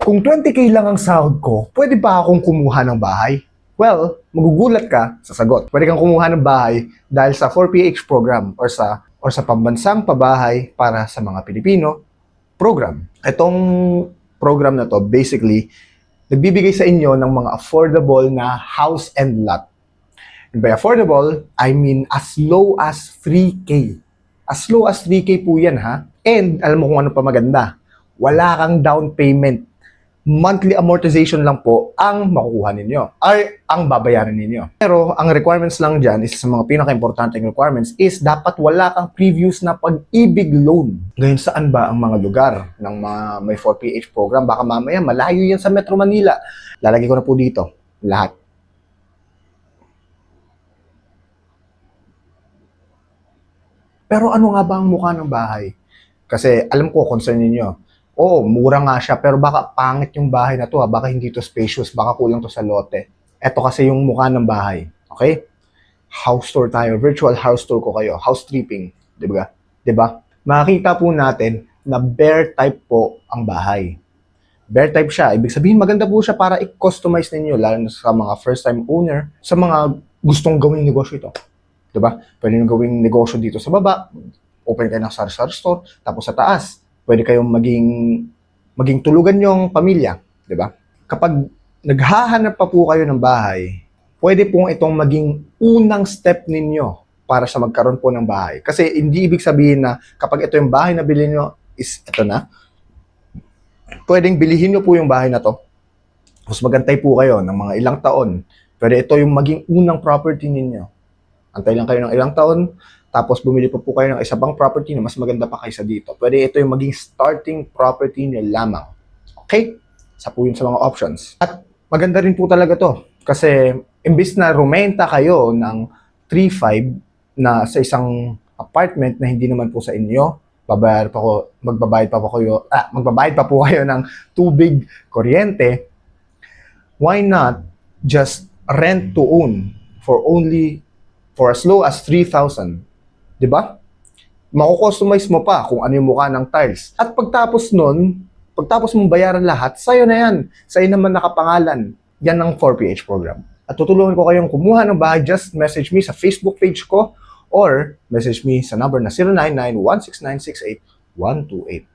Kung 20k lang ang sahod ko, pwede ba akong kumuha ng bahay? Well, magugulat ka sa sagot. Pwede kang kumuha ng bahay dahil sa 4PH program or sa pambansang pabahay para sa mga Pilipino program. Itong program na to, basically, nagbibigay sa inyo ng mga affordable na house and lot. And by affordable, I mean as low as 3K. As low as 3K po yan, ha? And alam mo kung ano pa maganda? Wala kang down payment. Monthly amortization lang po ang makukuha ninyo, ay ang babayaran ninyo. Pero ang requirements lang dyan, isa sa mga pinaka-importanting requirements is dapat wala kang previous na pag-ibig loan. Ngayon, saan ba ang mga lugar ng mga may 4PH program? Baka mamaya malayo yan sa Metro Manila. Lalagay ko na po dito lahat. Pero ano nga ba ang mukha ng bahay? Kasi alam ko, concern ninyo. Oo, mura nga siya, pero baka pangit yung bahay na to, baka hindi to spacious, baka kulang to sa lote. Ito kasi yung mukha ng bahay. Okay? House tour tayo. Virtual house tour ko kayo. House tripping. Diba? Diba? Makikita po natin na bear type po ang bahay. Bear type siya. Ibig sabihin, maganda po siya para i-customize ninyo, lalo na sa mga first-time owner, sa mga gustong gawing negosyo ito. Diba? Pwede nyo gawing negosyo dito sa baba, open kayo ng sari-sari store, tapos sa taas, pwede kayong maging tulugan yung pamilya, di ba? Kapag naghahanap pa po kayo ng bahay, pwede pong itong maging unang step ninyo para sa magkaroon po ng bahay. Kasi hindi ibig sabihin na kapag ito yung bahay na bilhin nyo is ito na, pwedeng bilihin nyo po yung bahay na to. Tapos magantay po kayo ng mga ilang taon. Pwede ito yung maging unang property ninyo. Antay lang kayo ng ilang taon, tapos bumili po kayo ng isa pang property na mas maganda pa kaysa dito. Pwede ito yung maging starting property nyo lamang. Okay? Isa po yun sa mga options. At maganda rin po talaga to. Kasi imbis na rumenta kayo ng 3.5 na sa isang apartment na hindi naman po sa inyo, magbabayad pa po kayo ng tubig, kuryente, why not just rent to own for as low as 3,000? Diba? Mako-customize mo pa kung ano yung mukha ng tiles. At pagtapos mong bayaran lahat, sa'yo na yan. Sa'yo naman nakapangalan. Yan ang 4PH program. At tutulungan ko kayong kumuha ng bahay. Just message me sa Facebook page ko or message me sa number na 099-169-68128.